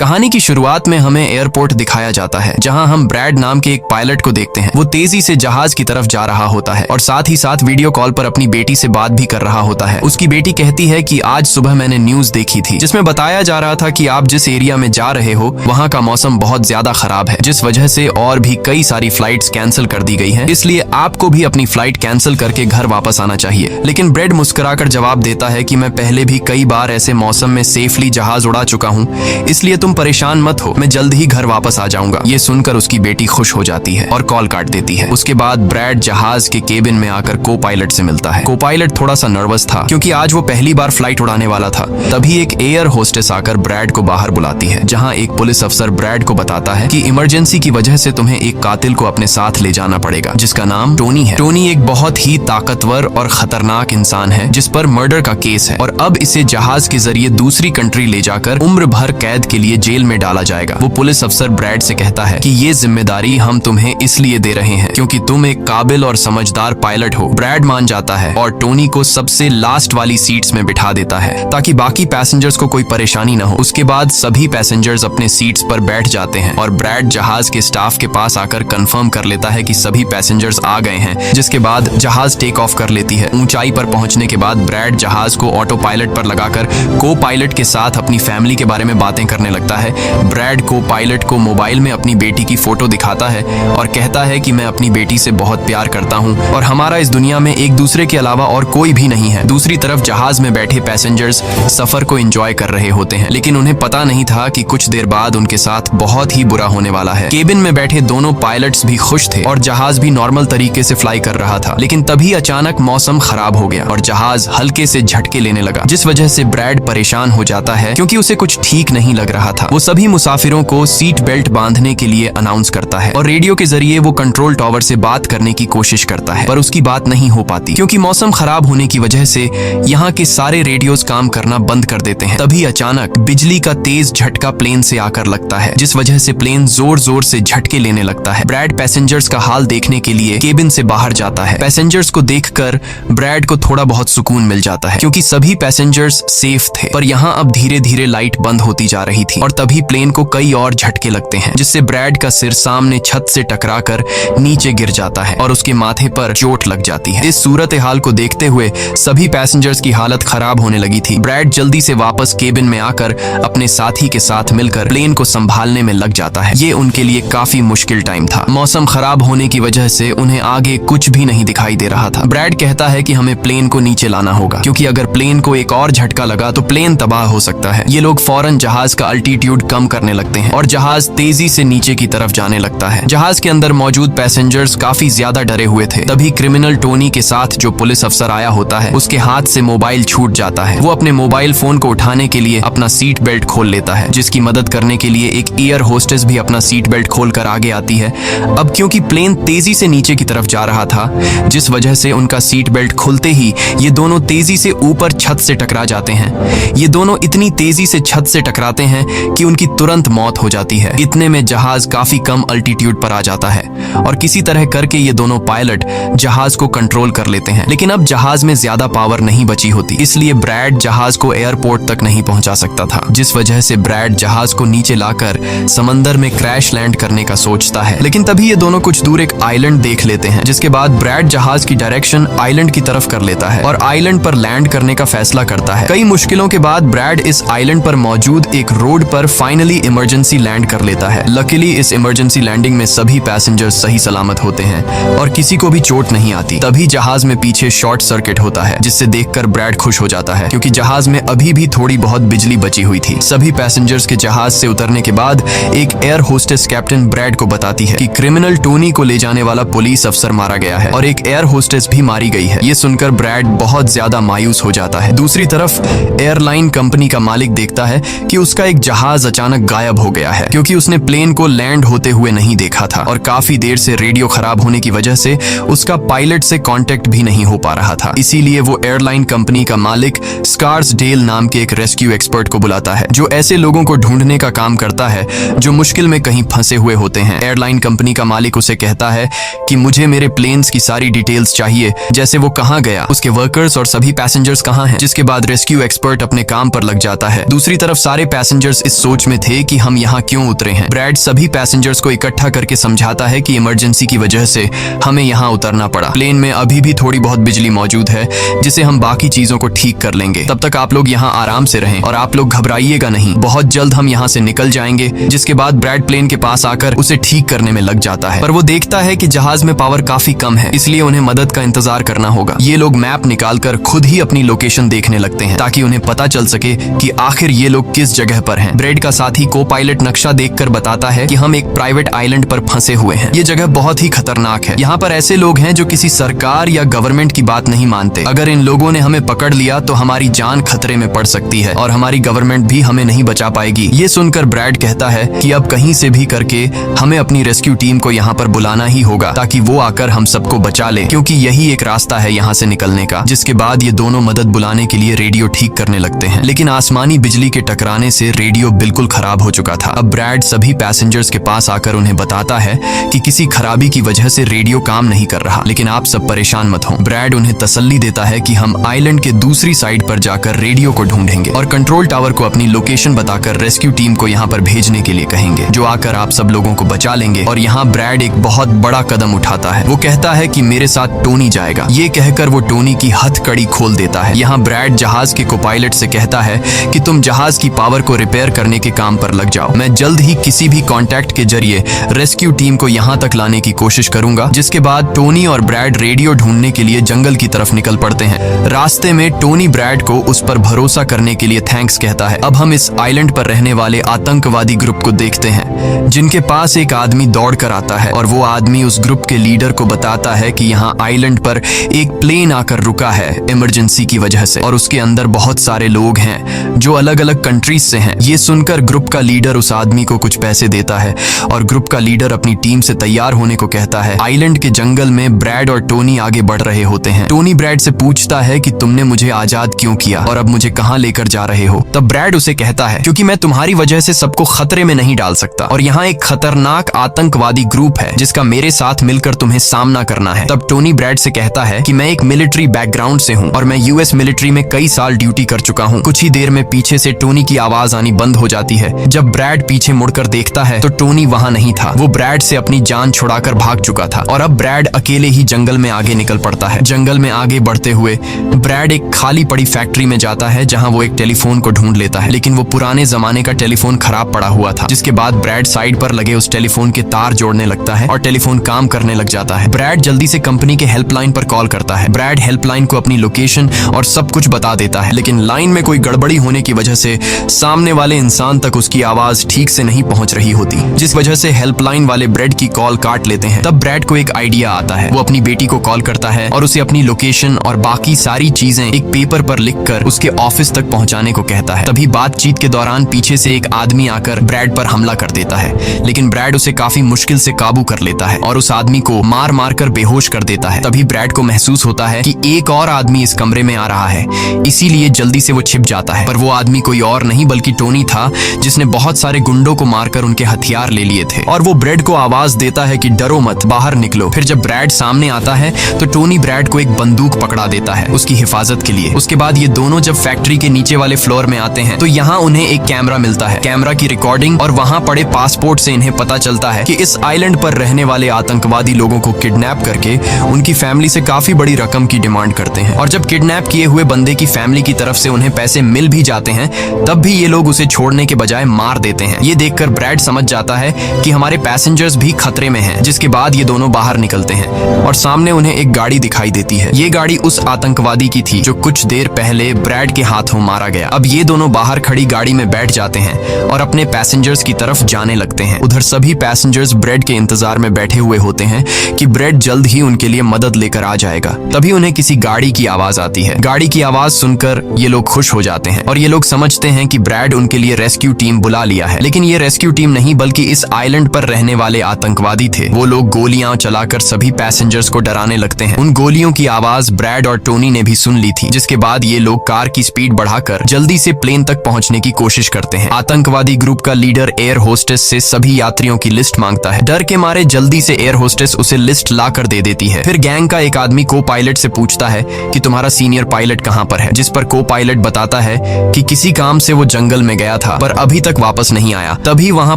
कहानी की शुरुआत में हमें एयरपोर्ट दिखाया जाता है, जहां हम ब्रैड नाम के एक पायलट को देखते हैं। वो तेजी से जहाज की तरफ जा रहा होता है और साथ ही साथ वीडियो कॉल पर अपनी बेटी से बात भी कर रहा होता है। उसकी बेटी कहती है कि आज सुबह मैंने न्यूज देखी थी जिसमें बताया जा रहा था कि आप जिस एरिया में जा रहे हो वहाँ का मौसम बहुत ज्यादा खराब है, जिस वजह से और भी कई सारी फ्लाइट्स कैंसिल कर दी गई हैं। इसलिए आपको भी अपनी फ्लाइट कैंसिल करके घर वापस आना चाहिए। लेकिन ब्रैड मुस्कुराकर जवाब देता है कि मैं पहले भी कई बार ऐसे मौसम में सेफली जहाज उड़ा चुका हूँ, इसलिए तुम परेशान मत हो, मैं जल्द ही घर वापस आ जाऊंगा। ये सुनकर उसकी बेटी खुश हो जाती है और कॉल काट देती है। उसके बाद ब्रैड जहाज के केबिन में आकर को पायलट से मिलता है। को पायलट थोड़ा सा नर्वस था क्योंकि आज वो पहली बार फ्लाइट उड़ाने वाला था। तभी एक एयर होस्टेस आकर ब्रैड को बाहर बुलाती है, जहाँ एक पुलिस अफसर ब्रैड को बताता है कि इमरजेंसी की वजह से तुम्हें एक कातिल को अपने साथ ले जाना पड़ेगा, जिसका नाम टोनी है। टोनी एक बहुत ही ताकतवर और खतरनाक इंसान है जिस पर मर्डर का केस है और अब इसे जहाज के जरिए दूसरी कंट्री ले जाकर उम्र भर कैद के लिए जेल में डाला जाएगा। वो पुलिस अफसर ब्रैड से कहता है कि ये जिम्मेदारी हम तुम्हें इसलिए दे रहे हैं क्योंकि तुम एक काबिल और समझदार पायलट हो। ब्रैड मान जाता है और टोनी को सबसे लास्ट वाली सीट्स में बिठा देता है ताकि बाकी पैसेंजर्स को कोई परेशानी न हो। उसके बाद सभी पैसेंजर्स अपने सीट्स पर बैठ जाते हैं और ब्रैड जहाज के स्टाफ के पास आकर कंफर्म कर लेता है कि सभी पैसेंजर्स आ गए हैं, जिसके बाद जहाज टेक ऑफ कर लेती है। ऊंचाई पर पहुंचने के बाद ब्रैड जहाज को ऑटो पायलट पर लगाकर को पायलट के साथ अपनी फैमिली के बारे में बातें करने लगता है। ब्रैड को पायलट को मोबाइल में अपनी बेटी की फोटो दिखाता है और कहता है कि मैं अपनी बेटी से बहुत प्यार करता हूं और हमारा इस दुनिया में एक दूसरे के अलावा और कोई भी नहीं है। दूसरी तरफ जहाज में बैठे पैसेंजर्स सफर को एंजॉय कर रहे होते हैं, लेकिन उन्हें पता नहीं था कि कुछ देर बाद उनके साथ बहुत ही बुरा होने वाला है। केबिन में बैठे दोनों पायलट्स भी खुश थे और जहाज भी नॉर्मल तरीके से फ्लाई कर रहा था, लेकिन तभी अचानक मौसम खराब हो गया और जहाज हल्के से झटके लेने लगा, जिस वजह से ब्रैड परेशान हो जाता है क्योंकि उसे कुछ ठीक नहीं लग रहा था। वो सभी मुसाफिरों को सीट बेल्ट बांधने के लिए अनाउंस करता है और रेडियो के जरिए वो कंट्रोल टावर से बात करने की कोशिश करता है, पर उसकी बात नहीं हो पाती क्योंकि मौसम खराब होने की वजह से यहाँ के सारे रेडियोस काम करना बंद कर देते हैं। तभी अचानक बिजली का तेज झटका प्लेन से आकर लगता है, जिस वजह से प्लेन जोर जोर से झटके लेने लगता है। ब्रैड पैसेंजर्स का हाल देखने के लिए केबिन से बाहर जाता है। पैसेंजर्स को देखकर ब्रैड को थोड़ा बहुत सुकून मिल जाता है क्योंकि सभी पैसेंजर्स सेफ थे, पर यहाँ अब धीरे धीरे लाइट बंद होती जा रही थी और तभी प्लेन को कई और झटके लगते हैं, जिससे ब्रैड का सिर सामने छत से टकराकर नीचे गिर जाता है और उसके माथे पर चोट लग जाती है। इस सूरत हाल को देखते हुए सभी पैसेंजर्स की हालत खराब होने लगी थी। ब्रैड जल्दी से वापस केबिन में आकर अपने साथी के साथ मिलकर प्लेन को संभालने में लग जाता है। ये उनके लिए काफी मुश्किल टाइम था। मौसम खराब होने की वजह से उन्हें आगे कुछ भी नहीं दिखाई दे रहा था। ब्रैड कहता है कि हमें प्लेन को नीचे लाना होगा क्योंकि अगर प्लेन को एक और झटका लगा तो प्लेन तबाह हो सकता है। ये लोग फौरन जहाज का अल्टीट्यूड कम करने लगते हैं और जहाज तेजी से नीचे की तरफ जाने लगता है। जहाज के अंदर मौजूद पैसेंजर्स काफी ज्यादा डरे हुए थे। तभी क्रिमिनल टोनी के साथ जो पुलिस अफसर आया होता है उसके हाथ से मोबाइल छूट जाता है। वो अपने मोबाइल फोन को उठाने के लिए अपना सीट बेल्ट खोल लेता है, जिसकी मदद करने के लिए एक एयर होस्टेस भी अपना सीट बेल्ट खोलकर आगे आती है। अब क्योंकि प्लेन तेजी से नीचे की तरफ जा रहा था, जिस वजह से उनका सीट बेल्ट खुलते ही ये दोनों तेजी से ऊपर छत से टकरा जाते हैं। ये दोनों इतनी तेजी से छत से टकराते हैं कि उनकी तुरंत मौत हो जाती है। इतने में जहाज काफी कम अल्टीट्यूड पर आ जाता है और किसी तरह करके ये दोनों पायलट जहाज को कंट्रोल कर लेते हैं, लेकिन अब जहाज में ज्यादा पावर नहीं बची होती, इसलिए ब्रैड जहाज को एयरपोर्ट तक नहीं पहुंचा सकता था, जिस वजह से ब्रैड जहाज को नीचे लाकर समंदर में क्रैश लैंड करने का सोचता है। लेकिन तभी ये दोनों कुछ दूर एक आइलैंड देख लेते हैं, जिसके बाद ब्रैड जहाज की डायरेक्शन आइलैंड की तरफ कर लेता है और आइलैंड पर लैंड करने का फैसला करता है। कई मुश्किलों के बाद ब्रैड इस आइलैंड पर मौजूद एक रोड पर फाइनली इमरजेंसी लैंड कर लेता है। लकीली इस इमरजेंसी लैंडिंग में सभी पैसेंजर्स सही सलामत होते हैं और किसी को भी चोट नहीं आती। तभी जहाज में पीछे शॉर्ट सर्किट होता है, जिससे देखकर ब्रैड खुश हो जाता है क्योंकि जहाज में अभी भी थोड़ी बहुत बिजली बची हुई थी। सभी पैसेंजर्स के जहाज से उतरने के बाद एक एयर होस्टेस कैप्टन ब्रैड को बताती है कि क्रिमिनल टोनी को ले जाने वाला पुलिस अफसर मारा गया है और एक एयर होस्टेस भी मारी गई है। ये सुनकर ब्रैड बहुत ज्यादा मायूस हो जाता है। दूसरी तरफ एयरलाइन कंपनी का मालिक देखता है कि उसका एक जहाज अचानक गायब हो गया है क्योंकि उसने प्लेन को लैंड होते हुए नहीं देखा था और काफी देर से रेडियो खराब होने की वजह से उसका पायलट से कांटेक्ट भी नहीं हो पा रहा था। इसीलिए वो एयरलाइन कंपनी का मालिक स्कार्सडेल नाम के एक रेस्क्यू एक्सपर्ट को बुलाता है, जो ऐसे लोगों को ढूंढने का काम करता है जो मुश्किल में कहीं फंसे हुए होते हैं। एयरलाइन कंपनी का मालिक उसे कहता है कि मुझे मेरे प्लेन्स की सारी डिटेल्स चाहिए, जैसे वो कहाँ गया, उसके वर्कर्स और सभी पैसेंजर्स कहाँ हैं। जिसके बाद रेस्क्यू एक्सपर्ट अपने काम पर लग जाता है। दूसरी तरफ सारे पैसेंजर्स पैसेंजर्स इस सोच में थे कि हम यहाँ क्यों उतरे हैं। ब्रैड सभी पैसेंजर्स को इकट्ठा करके समझाता है कि इमरजेंसी की वजह से हमें यहाँ उतरना पड़ा। प्लेन में अभी भी थोड़ी बहुत बिजली मौजूद है जिसे हम बाकी चीजों को ठीक कर लेंगे। तब तक आप लोग यहाँ आराम से रहें और आप लोग घबराइएगा नहीं, बहुत जल्द हम यहाँ से निकल जाएंगे। जिसके बाद ब्रैड प्लेन के पास आकर उसे ठीक करने में लग जाता है, पर वो देखता है कि जहाज में पावर काफी कम है, इसलिए उन्हें मदद का इंतजार करना होगा। ये लोग मैप निकालकर खुद ही अपनी लोकेशन देखने लगते हैं ताकि उन्हें पता चल सके कि आखिर ये लोग किस जगह पर हैं। ब्रैड का साथी को पायलट नक्शा देखकर बताता है कि हम एक प्राइवेट आइलैंड पर फंसे हुए हैं। ये जगह बहुत ही खतरनाक है। यहाँ पर ऐसे लोग हैं जो किसी सरकार या गवर्नमेंट की बात नहीं मानते। अगर इन लोगों ने हमें पकड़ लिया तो हमारी जान खतरे में पड़ सकती है और हमारी गवर्नमेंट भी हमें नहीं बचा पाएगी। ये सुनकर ब्रैड कहता है कि अब कहीं से भी करके हमें अपनी रेस्क्यू टीम को यहाँ पर बुलाना ही होगा ताकि वो आकर हम सबको बचा ले, क्योंकि यही एक रास्ता है यहाँ से निकलने का। जिसके बाद ये दोनों मदद बुलाने के लिए रेडियो ठीक करने लगते हैं, लेकिन आसमानी बिजली के टकराने से रेडियो बिल्कुल खराब हो चुका था। अब ब्रैड सभी पैसेंजर्स के पास आकर उन्हें बताता है कि किसी खराबी की वजह से रेडियो काम नहीं कर रहा, लेकिन आप सब परेशान मत हो। ब्रैड उन्हें तसल्ली देता है कि हम आइलैंड के दूसरी साइड पर जाकर रेडियो को ढूंढेंगे और कंट्रोल टावर को अपनी लोकेशन बताकर रेस्क्यू टीम को यहाँ पर भेजने के लिए कहेंगे, जो आकर आप सब लोगों को बचा लेंगे। और यहाँ ब्रैड एक बहुत बड़ा कदम उठाता है। वो कहता है कि मेरे साथ टोनी जाएगा। ये कहकर वो टोनी की हथकड़ी खोल देता है। यहाँ ब्रैड जहाज के कोपायलट से कहता है कि तुम जहाज की पावर को रिपेयर करने के काम पर लग जाओ। मैं जल्द ही किसी भी कांटेक्ट के जरिए रेस्क्यू टीम को यहाँ तक लाने की कोशिश करूंगा। जिसके बाद टोनी और ब्रैड रेडियो ढूंढने के लिए जंगल की तरफ निकल पड़ते हैं। रास्ते में टोनी ब्रैड को उस पर भरोसा करने के लिए थैंक्स कहता है। अब हम इस आइलैंड पर रहने वाले आतंकवादी ग्रुप को देखते हैं, जिनके पास एक आदमी दौड़ कर आता है और वो आदमी उस ग्रुप के लीडर को बताता है कि यहाँ आइलैंड पर एक प्लेन आकर रुका है इमरजेंसी की वजह से और उसके अंदर बहुत सारे लोग हैं जो अलग अलग कंट्रीज से हैं। ये सुनकर ग्रुप का लीडर उस आदमी को कुछ पैसे देता है और ग्रुप का लीडर अपनी टीम से तैयार होने को कहता है। आइलैंड के जंगल में ब्रैड और टोनी आगे बढ़ रहे होते हैं। टोनी ब्रैड से पूछता है कि तुमने मुझे आजाद क्यों किया और अब मुझे कहाँ लेकर जा रहे हो। तब ब्रैड उसे कहता है क्योंकि मैं तुम्हारी वजह से सबको खतरे में नहीं डाल सकता और यहाँ एक खतरनाक आतंकवादी ग्रुप है जिसका मेरे साथ मिलकर तुम्हें सामना करना है। तब टोनी ब्रैड से कहता है कि मैं एक मिलिट्री बैकग्राउंड से हूँ और मैं यूएस मिलिट्री में कई साल ड्यूटी कर चुका हूँ। कुछ ही देर में पीछे से टोनी की आवाज आनी बंद हो जाती है। जब ब्रैड पीछे मुड़कर देखता है तो टोनी वहाँ नहीं था। वो ब्रैड से अपनी जान छुड़ाकर भाग चुका था और अब ब्रैड अकेले ही जंगल में आगे निकल पड़ता है। जंगल में आगे बढ़ते हुए ब्रैड एक खाली पड़ी फैक्ट्री में जाता है जहाँ वो एक टेलीफोन को ढूंढ लेता है, लेकिन वो पुराने जमाने का टेलीफोन खराब पड़ा हुआ था। जिसके बाद ब्रैड साइड पर लगे उस टेलीफोन के तार जोड़ने लगता है और टेलीफोन काम करने लग जाता है। ब्रैड जल्दी से कंपनी के हेल्पलाइन पर कॉल करता है। ब्रैड हेल्पलाइन को अपनी लोकेशन और सब कुछ बता देता है, लेकिन लाइन में कोई गड़बड़ी होने की वजह से सामने वाले इंसान तक उसकी आवाज ठीक से नहीं पहुंच रही होती, जिस वजह से हेल्पलाइन वाले ब्रैड की कॉल काट लेते हैं। तब ब्रैड को एक आइडिया आता है। वो अपनी बेटी को कॉल करता है और उसे अपनी लोकेशन और बाकी सारी चीजें एक पेपर पर लिखकर उसके ऑफिस तक पहुंचाने को कहता है। तभी बातचीत के दौरान पीछे से एक आदमी आकर ब्रैड पर हमला कर देता है, लेकिन ब्रैड उसे काफी मुश्किल से काबू कर लेता है और उस आदमी को मार मार कर बेहोश कर देता है। तभी ब्रैड को महसूस होता है कि एक और आदमी इस कमरे में आ रहा है, इसीलिए जल्दी से वो छिप जाता है। पर वो आदमी कोई और नहीं बल्कि टोनी था, जिसने बहुत सारे गुंडों को मारकर उनके हथियार ले लिए थे। और वो ब्रैड को आवाज देता है कि डरो मत, बाहर निकलो। फिर जब ब्रैड सामने आता है तो टोनी ब्रैड को एक बंदूक पकड़ा देता है उसकी हिफाजत के लिए। उसके बाद ये दोनों जब फैक्ट्री के नीचे वाले फ्लोर में आते हैं तो यहाँ उन्हें एक कैमरा मिलता है, कैमरा की रिकॉर्डिंग और वहाँ पड़े पासपोर्ट से इन्हें पता चलता है कि इस आइलैंड पर रहने वाले आतंकवादी लोगों को किडनैप करके उनकी फैमिली से काफी बड़ी रकम की डिमांड करते हैं। और जब किडनैप किए हुए बंदे की फैमिली की तरफ से उन्हें पैसे मिल भी जाते हैं तब भी ये लोग उसे छोड़ने के बजाय मार देते हैं। ये देखकर ब्रैड समझ जाता है कि हमारे पैसेंजर्स भी खतरे में हैं। जिसके बाद ये दोनों बाहर निकलते हैं और सामने उन्हें एक गाड़ी दिखाई देती है। ये गाड़ी उस आतंकवादी की थी जो कुछ देर पहले ब्रैड के हाथों मारा गया। अब ये दोनों बाहर खड़ी गाड़ी में बैठ जाते हैं और अपने पैसेंजर्स की तरफ जाने लगते हैं। उधर सभी पैसेंजर्स ब्रैड के इंतजार में बैठे हुए होते हैं कि ब्रैड जल्द ही उनके लिए मदद लेकर आ जाएगा। तभी उन्हें किसी गाड़ी की आवाज आती है। गाड़ी की आवाज सुनकर ये लोग खुश हो जाते हैं और ये लोग समझते हैं कि ब्रैड उनके लिए रेस्क्यू टीम बुला लिया है। लेकिन ये रेस्क्यू टीम नहीं बल्कि इस आइलैंड पर रहने वाले आतंकवादी थे। वो लोग गोलियां चलाकर सभी पैसेंजर्स को डराने लगते हैं। उन गोलियों की आवाज ब्रैड और टोनी ने भी सुन ली थी। जिसके बाद ये लोग कार की स्पीड बढ़ाकर जल्दी से प्लेन तक पहुंचने की कोशिश करते हैं। आतंकवादी ग्रुप का लीडर एयर होस्टेस से सभी यात्रियों की लिस्ट मांगता है। डर के मारे जल्दी से एयर होस्टेस उसे लिस्ट ला कर दे देती है। फिर गैंग का एक आदमी को पायलट से पूछता है कि तुम्हारा सीनियर पायलट कहाँ पर है, जिस पर को पायलट बताता है कि किसी काम से वो जंगल में गया गया था पर अभी तक वापस नहीं आया। तभी वहाँ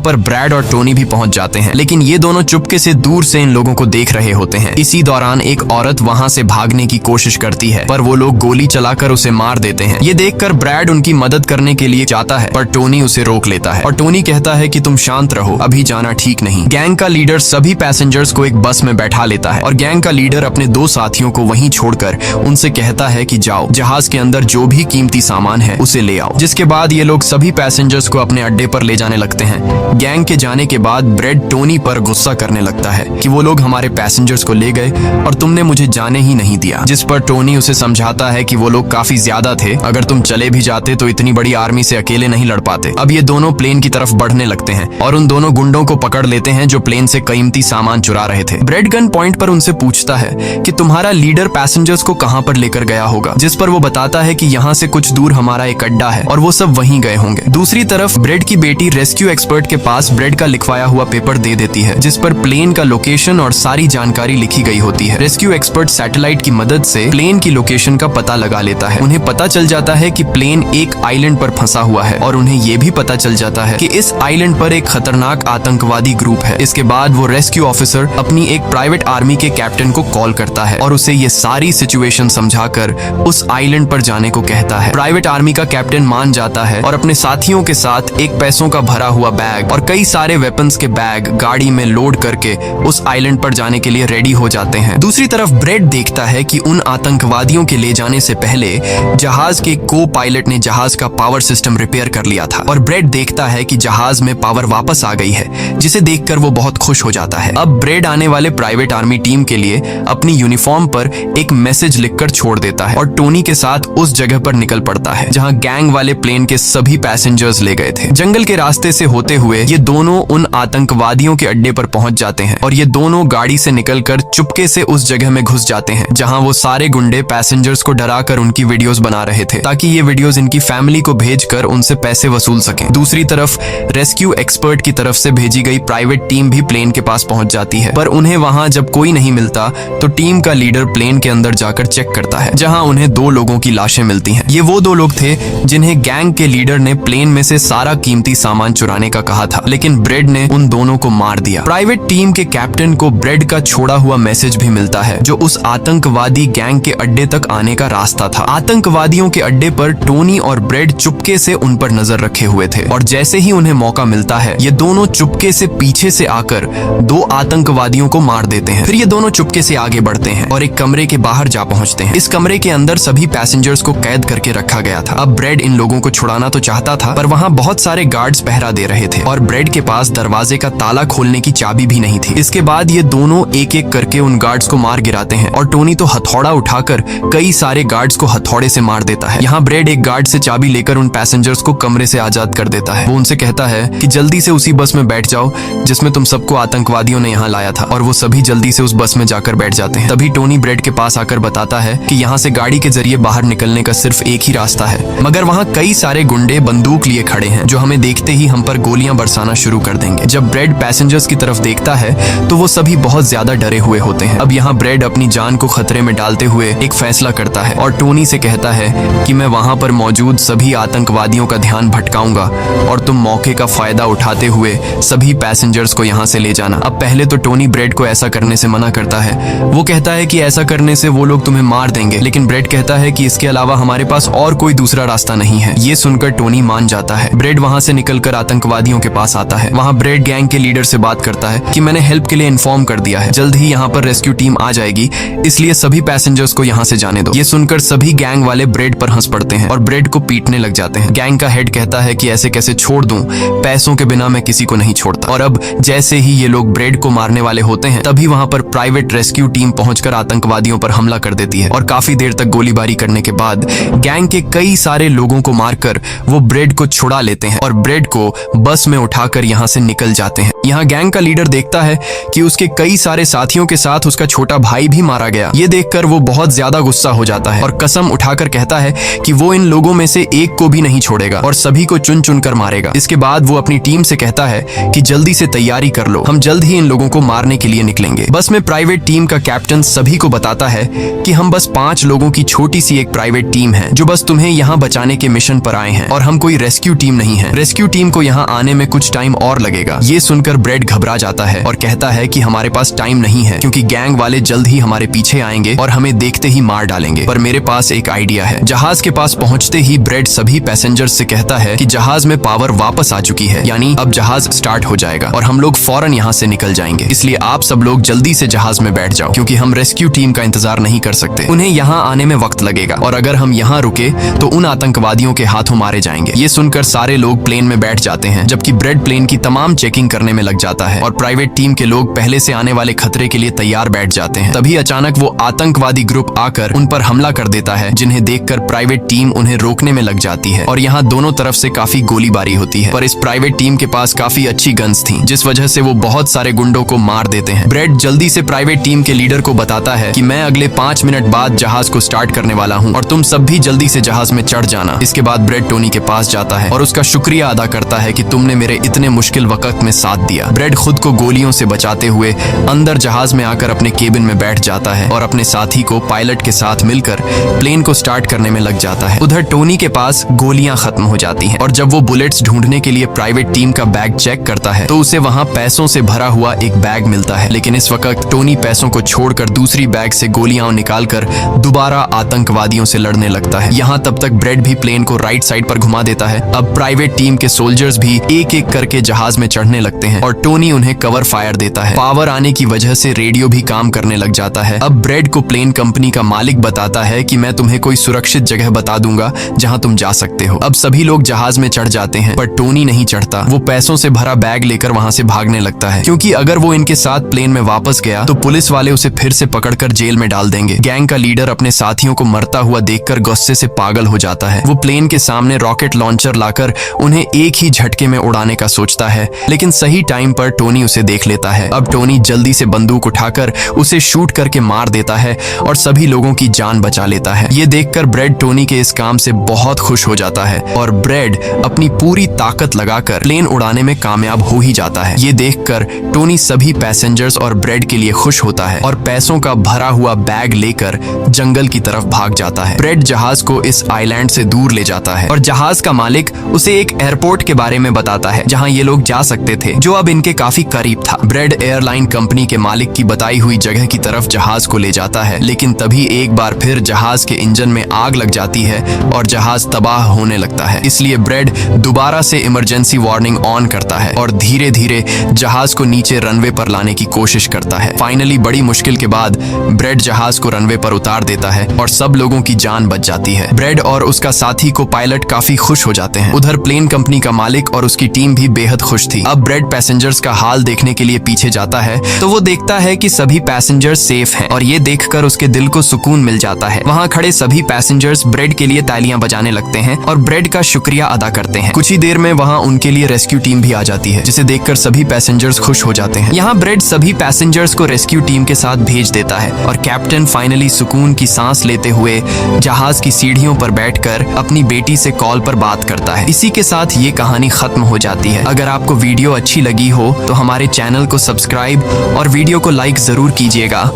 पर ब्रैड और टोनी भी पहुँच जाते हैं, लेकिन ये दोनों चुपके से दूर से इन लोगों को देख रहे होते हैं। इसी दौरान एक औरत वहाँ से भागने की कोशिश करती है पर वो लोग गोली चलाकर उसे मार देते हैं। ये देखकर ब्रैड उनकी मदद करने के लिए जाता है पर टोनी उसे रोक लेता है और टोनी कहता है कि तुम शांत रहो, अभी जाना ठीक नहीं। गैंग का लीडर सभी पैसेंजर्स को एक बस में बैठा लेता है और गैंग का लीडर अपने दो साथियों को वहीं छोड़कर उनसे कहता है कि जाओ, जहाज के अंदर जो भी कीमती सामान है उसे ले आओ। जिसके बाद ये लोग सभी पैसेंजर्स को अपने अड्डे पर ले जाने लगते हैं। गैंग के जाने के बाद ब्रेड टोनी पर गुस्सा करने लगता है कि वो लोग हमारे पैसेंजर्स को ले गए और तुमने मुझे जाने ही नहीं दिया। जिस पर टोनी उसे समझाता है कि वो लोग काफी ज्यादा थे, अगर तुम चले भी जाते तो इतनी बड़ी आर्मी से अकेले नहीं लड़ पाते। अब ये दोनों प्लेन की तरफ बढ़ने लगते हैं और उन दोनों गुंडों को पकड़ लेते हैं जो प्लेन से कीमती सामान चुरा रहे थे। ब्रेड गन पॉइंट पर उनसे पूछता है कि तुम्हारा लीडर पैसेंजर्स को कहां पर लेकर गया होगा, जिस पर वो बताता है कि यहाँ से कुछ दूर हमारा एक अड्डा है और वो सब वहीं गए होंगे। दूसरी तरफ ब्रेड की बेटी रेस्क्यू एक्सपर्ट के पास ब्रेड का लिखवाया हुआ पेपर दे देती है जिस पर प्लेन का लोकेशन और सारी जानकारी लिखी गई होती है। रेस्क्यू एक्सपर्ट सैटेलाइट की मदद से प्लेन की लोकेशन का पता लगा लेता है। उन्हें पता चल जाता है कि प्लेन एक आइलैंड पर फंसा हुआ है और उन्हें ये भी पता चल जाता है कि इस आइलैंड पर एक खतरनाक आतंकवादी ग्रुप है। इसके बाद वो रेस्क्यू ऑफिसर अपनी एक प्राइवेट आर्मी के कैप्टन को कॉल करता है और उसे ये सारी सिचुएशन समझाकर उस आइलैंड पर जाने को कहता है। प्राइवेट आर्मी का कैप्टन मान जाता है और अपने साथियों के साथ एक पैसों का भरा हुआ बैग और कई सारे वेपन्स के बैग गाड़ी में लोड करके उस आइलैंड पर जाने के लिए रेडी हो जाते हैं। दूसरी तरफ ब्रेड देखता है कि उन आतंकवादियों के ले जाने से पहले जहाज के को पायलट ने जहाज का पावर सिस्टम रिपेयर कर लिया था और ब्रेड देखता है कि जहाज में पावर वापस आ गई है, जिसे देखकर वो बहुत खुश हो जाता है। अब ब्रेड आने वाले प्राइवेट आर्मी टीम के लिए अपनी यूनिफॉर्म पर एक मैसेज लिखकर छोड़ देता है और टोनी के साथ उस जगह पर निकल पड़ता है जहां गैंग वाले प्लेन के सभी पैसेंजर्स ले गए थे। जंगल के रास्ते से होते हुए ये दोनों उन आतंकवादियों के अड्डे पर पहुंच जाते हैं और ये दोनों गाड़ी से निकलकर चुपके से उस जगह में घुस जाते हैं जहां वो सारे गुंडे पैसेंजर्स को डराकर उनकी वीडियोस बना रहे थे ताकि ये वीडियोस इनकी फैमिली को भेजकर उनसे पैसे वसूल सकें। दूसरी तरफ रेस्क्यू एक्सपर्ट की तरफ से भेजी गई प्राइवेट टीम भी प्लेन के पास पहुंच जाती है, पर उन्हें वहां जब कोई नहीं मिलता तो टीम का लीडर प्लेन के अंदर जाकर चेक करता है जहां उन्हें दो लोगों की लाशें मिलती हैं। ये वो दो लोग थे जिन्हें गैंग के लीडर ने प्लेन में से सारा कीमती सामान चुराने का कहा था, लेकिन ब्रेड ने उन दोनों को मार दिया। प्राइवेट टीम के कैप्टन को ब्रेड का छोड़ा हुआ मैसेज भी मिलता है जो उस आतंकवादी गैंग के अड्डे तक आने का रास्ता था। आतंकवादियों के अड्डे पर टोनी और ब्रेड चुपके से उन पर नजर रखे हुए थे और जैसे ही उन्हें मौका मिलता है ये दोनों चुपके से पीछे से आकर दो आतंकवादियों को मार देते हैं। फिर ये दोनों चुपके से आगे बढ़ते हैं और एक कमरे के बाहर जा पहुंचते हैं। इस कमरे के अंदर सभी पैसेंजर्स को कैद करके रखा गया था। अब ब्रेड इन लोगों को छुड़ाना तो चाहता था पर वहां बहुत सारे गार्ड्स पहरा दे रहे थे और ब्रेड के पास दरवाजे का ताला खोलने की चाबी भी नहीं थी। इसके बाद ये दोनों एक एक करके उन गार्ड्स को मार गिराते हैं और टोनी तो हथौड़ा उठाकर कई सारे गार्ड्स को हथौड़े से मार देता है। यहाँ ब्रेड एक गार्ड से चाबी लेकर उन पैसेंजर्स को कमरे से आजाद कर देता है। वो उनसे कहता है कि जल्दी से उसी बस में बैठ जाओ जिसमें तुम सबको आतंकवादियों ने यहाँ लाया था और वो सभी जल्दी से उस बस में जाकर बैठ जाते हैं। तभी टोनी ब्रेड के पास आकर बताता है कि यहाँ से गाड़ी के जरिए बाहर निकलने का सिर्फ एक ही रास्ता है, मगर वहाँ कई सारे गुंडे बंदूक लिए खड़े हैं जो हमें देखते ही हम पर गोलियां बरसाना शुरू कर देंगे। जब ब्रेड पैसेंजर्स की तरफ देखता है तो वो सभी बहुत ज्यादा डरे हुए होते हैं। अब यहाँ ब्रेड अपनी जान को खतरे में डालते हुए एक फैसला करता है और टोनी से कहता है कि मैं वहां पर मौजूद सभी आतंकवादियों का ध्यान भटकाऊंगा और तुम मौके का फायदा उठाते हुए सभी पैसेंजर्स को यहाँ से ले जाना। अब पहले तो टोनी ब्रेड को ऐसा करने से मना करता है। वो कहता है कि ऐसा करने से वो लोग तुम्हें मार देंगे, लेकिन ब्रेड कहता है कि इसके अलावा हमारे पास और कोई दूसरा रास्ता नहीं है। ये सुनकर टोनी मान जाता है। ब्रेड वहां से निकलकर आतंकवादियों के पास आता है। वहां ब्रेड गैंग के लीडर से बात करता है कि मैंने हेल्प के लिए इन्फॉर्म कर दिया है, जल्द ही यहाँ पर रेस्क्यू टीम आ जाएगी, इसलिए सभी पैसेंजर्स को यहाँ से जाने दो। ये सुनकर सभी गैंग वाले ब्रेड पर हंस पड़ते हैं और ब्रेड को पीटने लग जाते हैं। गैंग का हेड कहता है कि ऐसे कैसे छोड़ दूं, पैसों के बिना मैं किसी को नहीं छोड़ता। और अब जैसे ही ये लोग ब्रेड को मारने वाले होते हैं तभी वहां पर प्राइवेट रेस्क्यू टीम पहुंचकर आतंकवादियों पर हमला कर देती है और काफी देर तक गोलीबारी करने के बाद गैंग के कई सारे लोगों को मारकर वो ब्रेड को छुड़ा लेते हैं और ब्रेड को बस में उठाकर यहाँ से निकल जाते हैं। यहाँ गैंग का लीडर देखता है कि उसके कई सारे साथियों के साथ उसका छोटा भाई भी मारा गया। ये देखकर वो बहुत ज्यादा गुस्सा हो जाता है और कसम उठाकर कहता है कि वो इन लोगों में से एक को भी नहीं छोड़ेगा और सभी को चुन चुन कर मारेगा। इसके बाद वो अपनी टीम से कहता है कि जल्दी से तैयारी कर लो, हम जल्द ही इन लोगों को मारने के लिए निकलेंगे। बस में प्राइवेट टीम का कैप्टन सभी को बताता है कि हम बस 5 लोगों की छोटी सी एक प्राइवेट टीम है जो बस तुम्हें यहाँ बचाने के मिशन पर आए हैं और हम कोई रेस्क्यू टीम नहीं है। रेस्क्यू टीम को यहाँ आने में कुछ टाइम और लगेगा। ये सुनकर ब्रेड घबरा जाता है और कहता है कि हमारे पास टाइम नहीं है क्योंकि गैंग वाले जल्द ही हमारे पीछे आएंगे और हमें देखते ही मार डालेंगे। पर मेरे पास एक आइडिया है। जहाज के पास पहुंचते ही ब्रेड सभी पैसेंजर्स से कहता है कि जहाज में पावर वापस आ चुकी है, यानी अब जहाज स्टार्ट हो जाएगा और हम लोग फौरन यहाँ से निकल जाएंगे। इसलिए आप सब लोग जल्दी से जहाज में बैठ जाओ क्योंकि हम रेस्क्यू टीम का इंतजार नहीं कर सकते। उन्हें यहाँ आने में वक्त लगेगा और अगर हम यहाँ रुके तो उन आतंकवादियों के हाथों मारे जाएंगे। ये सुनकर सारे लोग प्लेन में बैठ जाते हैं जबकि ब्रेड प्लेन की तमाम चेकिंग करने में लग जाता है और प्राइवेट टीम के लोग पहले से आने वाले खतरे के लिए तैयार बैठ जाते हैं। तभी अचानक वो आतंकवादी ग्रुप आकर उन पर हमला कर देता है, जिन्हें देखकर प्राइवेट टीम उन्हें रोकने में लग जाती है और यहाँ दोनों तरफ से काफी गोलीबारी होती है। पर इस प्राइवेट टीम के पास काफी अच्छी गन्स थी जिस वजह से वो बहुत सारे गुंडों को मार देते हैं। ब्रेड जल्दी से प्राइवेट टीम के लीडर को बताता है कि मैं अगले 5 मिनट बाद जहाज को स्टार्ट करने वाला हूँ और तुम सब भी जल्दी से जहाज में चढ़ जाना। इसके बाद ब्रेड टोनी के पास जाता है और उसका शुक्रिया अदा करता है कि तुमने मेरे इतने मुश्किल वक्त में साथ दिया। ब्रेड खुद को गोलियों से बचाते हुए अंदर जहाज में आकर अपने केबिन में बैठ जाता है और अपने साथी को पायलट के साथ मिलकर प्लेन को स्टार्ट करने में लग जाता है। उधर टोनी के पास गोलियां खत्म हो जाती हैं और जब वो बुलेट्स ढूंढने के लिए प्राइवेट टीम का बैग चेक करता है तो उसे वहां पैसों से भरा हुआ एक बैग मिलता है। लेकिन इस वक्त टोनी पैसों को छोड़कर दूसरी बैग से गोलियां निकालकर दोबारा आतंकवादियों से लड़ने लगता है। यहाँ तब तक ब्रेड भी प्लेन को राइट साइड पर घुमा देता है। अब प्राइवेट टीम के सोल्जर्स भी एक एक करके जहाज में चढ़ने लगते हैं और टोनी उन्हें कवर फायर देता है। पावर आने की वजह से रेडियो भी काम करने लग जाता है। अब ब्रेड को प्लेन कंपनी का मालिक बताता है कि मैं तुम्हें कोई सुरक्षित जगह बता दूंगा जहां तुम जा सकते हो। अब सभी लोग जहाज में चढ़ जाते हैं पर टोनी नहीं चढ़ता। वो पैसों से भरा बैग लेकर वहां से भागने लगता है क्योंकि अगर वो इनके साथ प्लेन में वापस गया तो पुलिस वाले उसे फिर से पकड़कर जेल में डाल देंगे। गैंग का लीडर अपने साथियों को मरता हुआ देखकर गुस्से से पागल हो जाता है। वो प्लेन के सामने रॉकेट लॉन्चर लाकर उन्हें एक ही झटके में उड़ाने का सोचता है, लेकिन सही टाइम पर टोनी उसे देख लेता है। अब टोनी जल्दी से बंदूक उठाकर उसे शूट करके मार देता है और सभी लोगों की जान बचा लेता है। ये देखकर ब्रेड टोनी के इस काम से बहुत खुश हो जाता है और ब्रेड अपनी पूरी ताकत लगाकर प्लेन उड़ाने में कामयाब हो ही जाता है। ये देखकर टोनी सभी पैसेंजर्स और ब्रेड के लिए खुश होता है और पैसों का भरा हुआ बैग लेकर जंगल की तरफ भाग जाता है। ब्रेड जहाज को इस आइलैंड से दूर ले जाता है और जहाज का मालिक उसे एक एयरपोर्ट के बारे में बताता है जहां ये लोग जा सकते थे, जो अब इनके काफी करीब था। ब्रेड एयरलाइन कंपनी के मालिक की बताई हुई जगह की तरफ जहाज को ले जाता है, लेकिन तभी एक बार फिर जहाज के इंजन में आग लग जाती है और जहाज तबाह होने लगता है। इसलिए ब्रेड दोबारा से इमरजेंसी वार्निंग ऑन करता है और धीरे धीरे जहाज को नीचे रनवे पर लाने की कोशिश करता है। फाइनली बड़ी मुश्किल के बाद ब्रेड जहाज को रनवे पर उतार देता है और सब लोगों की जान बच जाती है। ब्रेड और उसका साथी को पायलट काफी खुश हो जाते हैं। उधर प्लेन कंपनी का मालिक और उसकी टीम भी बेहद खुश थी। अब ब्रेड पैसेंजर्स का हाल देखने के लिए पीछे जाता है तो वो देखता है कि सभी पैसेंजर्स सेफ हैं और ये देखकर उसके दिल को सुकून मिल जाता है। वहाँ खड़े सभी पैसेंजर्स ब्रेड के लिए तालियां बजाने लगते हैं और ब्रेड का शुक्रिया अदा करते हैं। कुछ ही देर में वहाँ उनके लिए रेस्क्यू टीम भी आ जाती है, जिसे देखकर सभी पैसेंजर्स खुश हो जाते हैं। यहाँ ब्रेड सभी पैसेंजर्स को रेस्क्यू टीम के साथ भेज देता है और कैप्टन फाइनली सुकून की सांस लेते हुए जहाज की सीढ़ियों पर बैठकर अपनी बेटी से कॉल पर बात करता है। इसी के साथ ये कहानी खत्म हो जाती है। अगर आपको वीडियो अच्छी लगी हो तो हमारे चैनल को सब्सक्राइब और वीडियो को लाइक जरूर कीजिएगा।